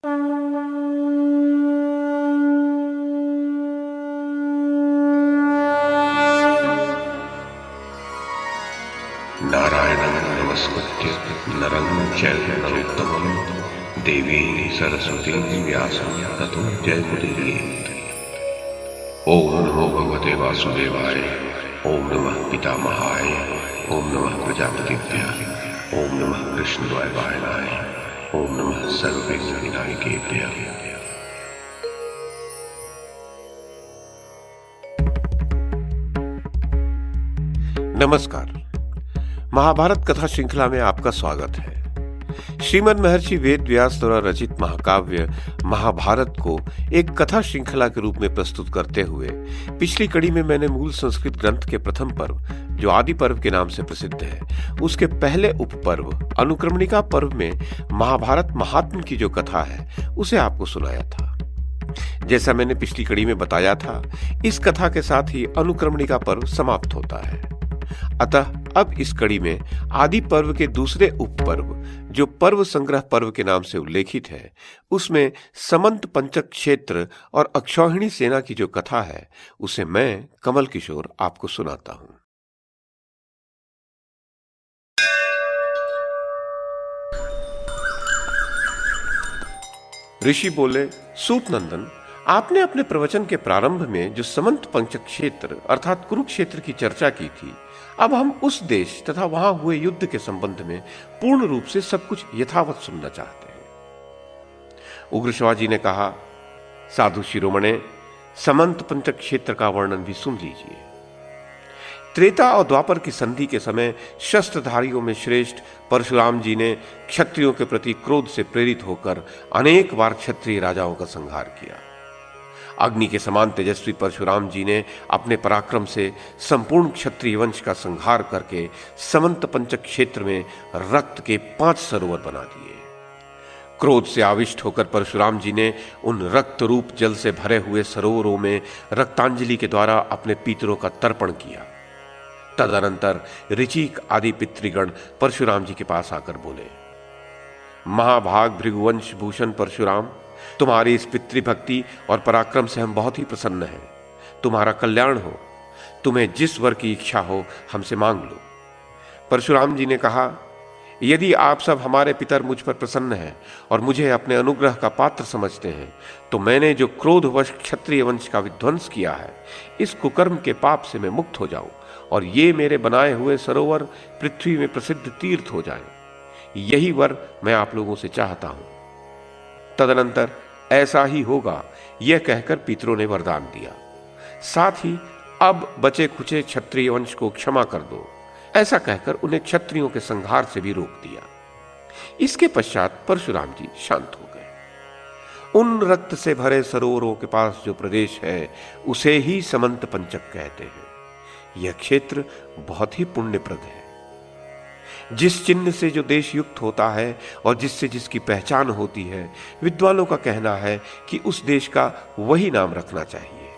नारायणं नमस्कृत्य नरं चैव नरोत्तमं देवीं सरस्वतीं व्यासं ततो जयमुदीरयेत्। ओम नमो भगवते वासुदेवाय, ओम नमः पितामहाय, ओम नमः प्रजापतिभ्यः, ओम नमः कृष्णद्वैपायनाय, ओम नमः सर्वविघ्नविनायकेभ्यः। नमस्कार। महाभारत कथा श्रृंखला में आपका स्वागत है। श्रीमद् महर्षि वेद व्यास द्वारा रचित महाकाव्य महाभारत को एक कथा श्रृंखला के रूप में प्रस्तुत करते हुए पिछली कड़ी में मैंने मूल संस्कृत ग्रंथ के प्रथम पर्व, जो आदि पर्व के नाम से प्रसिद्ध है, उसके पहले उपपर्व अनुक्रमणिका पर्व में महाभारत महात्म्य की जो कथा है उसे आपको सुनाया था। जैसा मैंने पिछली कड़ी में बताया था, इस कथा के साथ ही अनुक्रमणिका पर्व समाप्त होता है। अतः अब इस कड़ी में आदि पर्व के दूसरे उपपर्व, जो पर्व संग्रह पर्व के नाम से उल्लेखित है, उसमें समंत पंचक क्षेत्र और अक्षौहिणी सेना की जो कथा है उसे मैं कमल किशोर आपको सुनाता हूं। ऋषि बोले, सूत नंदन, आपने अपने प्रवचन के प्रारंभ में जो समंत पंचक क्षेत्र अर्थात कुरुक्षेत्र की चर्चा की थी, अब हम उस देश तथा वहां हुए युद्ध के संबंध में पूर्ण रूप से सब कुछ यथावत सुनना चाहते हैं। उग्र जी ने कहा, साधु शिरोमणे, समंत पंचक क्षेत्र का वर्णन भी सुन लीजिए। त्रेता और द्वापर की संधि के समय शस्त्रधारियों में श्रेष्ठ परशुराम जी ने क्षत्रियों के प्रति क्रोध से प्रेरित होकर अनेक बार क्षत्रिय राजाओं का संहार किया। अग्नि के समान तेजस्वी परशुराम जी ने अपने पराक्रम से संपूर्ण क्षत्रिय वंश का संहार करके समंत पंचक क्षेत्र में रक्त के 5 सरोवर बना दिए। क्रोध से आविष्ट होकर परशुराम जी ने उन रक्त रूप जल से भरे हुए सरोवरों में रक्तांजलि के द्वारा अपने पितरों का तर्पण किया। तदनंतर ऋचिक आदि पितृगण परशुराम जी के पास आकर बोले, महाभाग भृगुवंश भूषण परशुराम, तुम्हारी इस पितृभक्ति और पराक्रम से हम बहुत ही प्रसन्न हैं। तुम्हारा कल्याण हो। तुम्हें जिस वर की इच्छा हो हमसे मांग लो। परशुराम जी ने कहा, यदि आप सब हमारे पितर मुझ पर प्रसन्न हैं और मुझे अपने अनुग्रह का पात्र समझते हैं, तो मैंने जो क्रोधवश क्षत्रिय वंश का विध्वंस किया है, इस कुकर्म के पाप से मैं मुक्त हो जाऊं और ये मेरे बनाए हुए सरोवर पृथ्वी में प्रसिद्ध तीर्थ हो जाएं। यही वर मैं आप लोगों से चाहता हूं। तदनंतर ऐसा ही होगा, यह कहकर पितरों ने वरदान दिया। साथ ही अब बचे खुचे क्षत्रिय वंश को क्षमा कर दो, ऐसा कहकर उन्हें क्षत्रियों के संहार से भी रोक दिया। इसके पश्चात परशुराम जी शांत हो गए। उन रक्त से भरे सरोवरों के पास जो प्रदेश है उसे ही समंत पंचक कहते हैं। यह क्षेत्र बहुत ही पुण्यप्रद है। जिस चिन्ह से जो देश युक्त होता है और जिससे जिसकी पहचान होती है, विद्वानों का कहना है कि उस देश का वही नाम रखना चाहिए।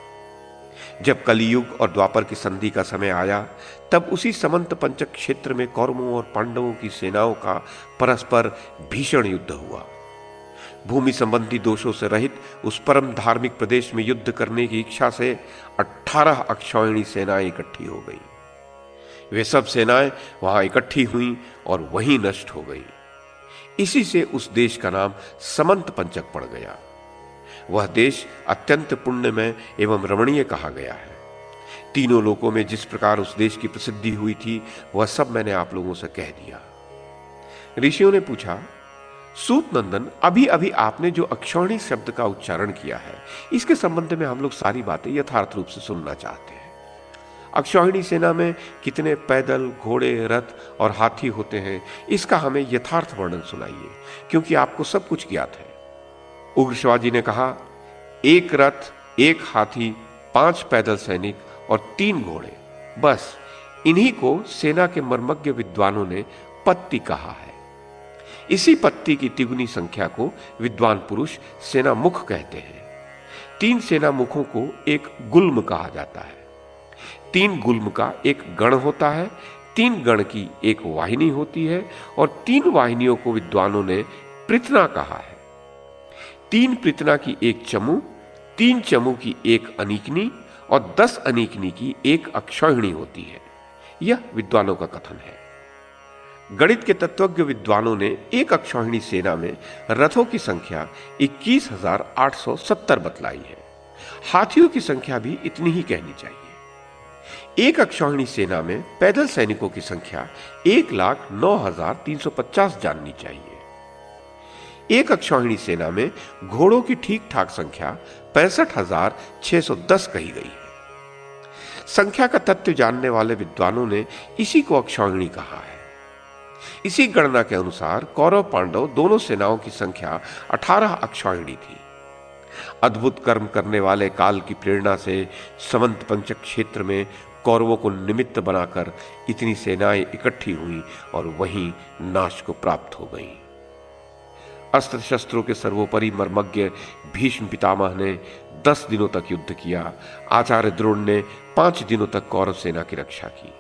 जब कलियुग और द्वापर की संधि का समय आया, तब उसी समंत पंचक क्षेत्र में कौरवों और पांडवों की सेनाओं का परस्पर भीषण युद्ध हुआ। भूमि संबंधी दोषों से रहित उस परम धार्मिक प्रदेश में युद्ध करने की इच्छा से 18 अक्षौहिणी सेनाएं इकट्ठी हो गई। वे सब सेनाएं वहां इकट्ठी हुईं और वहीं नष्ट हो गई। इसी से उस देश का नाम समंत पंचक पड़ गया। वह देश अत्यंत पुण्यमय एवं रमणीय कहा गया है। तीनों लोकों में जिस प्रकार उस देश की प्रसिद्धि हुई थी, वह सब मैंने आप लोगों से कह दिया। ऋषियों ने पूछा, सूत नंदन, अभी अभी आपने जो अक्षौहिणी शब्द का उच्चारण किया है, इसके संबंध में हम लोग सारी बातें यथार्थ रूप से सुनना चाहते हैं। अक्षौहिणी सेना में कितने पैदल, घोड़े, रथ और हाथी होते हैं, इसका हमें यथार्थ वर्णन सुनाइए, क्योंकि आपको सब कुछ ज्ञात है। उग्र जी ने कहा, 1 रथ, 1 हाथी, 5 पैदल सैनिक और 3 घोड़े, बस इन्हीं को सेना के मर्मज्ञ विद्वानों ने पत्ती कहा है। इसी पत्ती की तिगुनी संख्या को विद्वान पुरुष सेना मुख कहते हैं। 3 सेना मुखों को एक गुल्म कहा जाता है। 3 गुल्म का एक गण होता है, 3 गण की एक वाहिनी होती है और 3 वाहिनियों को विद्वानों ने पृतना कहा है। 3 पृतना की 1 चमू, 3 चमू की 1 अनीकनी और 10 अनीकनी की 1 अक्षौहिणी होती है। यह विद्वानों का कथन है। गणित के तत्वज्ञ विद्वानों ने एक अक्षौहिणी सेना में रथों की संख्या 21,870 बतलाई है। हाथियों की संख्या भी इतनी ही कहनी चाहिए। एक अक्षौहिणी सेना में पैदल सैनिकों की संख्या 1,09,350 जाननी चाहिए। एक अक्षौहिणी सेना में घोड़ों की ठीक ठाक संख्या 65,610 कही गई है। संख्या का तत्व जानने वाले विद्वानों ने इसी को अक्षौहिणी कहा है। इसी गणना के अनुसार कौरव पांडव दोनों सेनाओं की संख्या 18 अक्षौहिणी थी। अद्भुत कर्म करने वाले काल की प्रेरणा से समंत पंचक क्षेत्र में कौरवों को निमित्त बनाकर इतनी सेनाएं इकट्ठी हुई और वहीं नाश को प्राप्त हो गईं। अस्त्र शस्त्रों के सर्वोपरि मर्मज्ञ भीष्म पितामह ने 10 दिनों तक युद्ध किया। आचार्य द्रोण ने 5 दिनों तक कौरव सेना की रक्षा की।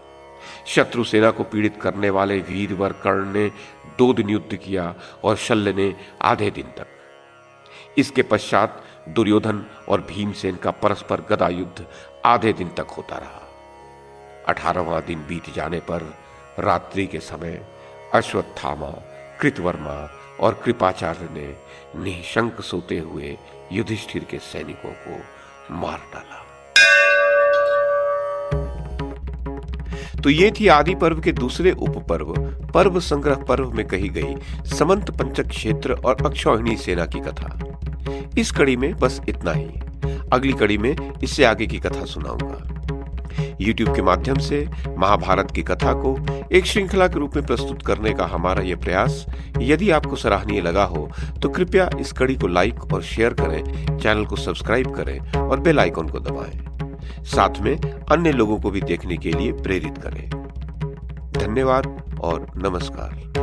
शत्रु सेना को पीड़ित करने वाले वीरवर कर्ण ने 2 दिन युद्ध किया और शल्य ने आधे दिन तक। इसके पश्चात दुर्योधन और भीमसेन का परस्पर गदा युद्ध आधे दिन तक होता रहा। 18वां दिन बीत जाने पर रात्रि के समय अश्वत्थामा, कृतवर्मा और कृपाचार्य ने निःशंक सोते हुए युधिष्ठिर के सैनिकों को मार डाला। तो ये थी आदि पर्व के दूसरे उपपर्व पर्व संग्रह पर्व में कही गई समंत पंचक क्षेत्र और अक्षौहिणी सेना की कथा। इस कड़ी में बस इतना ही। अगली कड़ी में इससे आगे की कथा सुनाऊंगा। YouTube के माध्यम से महाभारत की कथा को एक श्रृंखला के रूप में प्रस्तुत करने का हमारा यह प्रयास यदि आपको सराहनीय लगा हो तो कृपया इस कड़ी को लाइक और शेयर करें, चैनल को सब्सक्राइब करें और बेल आइकन को दबाएं। साथ में अन्य लोगों को भी देखने के लिए प्रेरित करें। धन्यवाद और नमस्कार।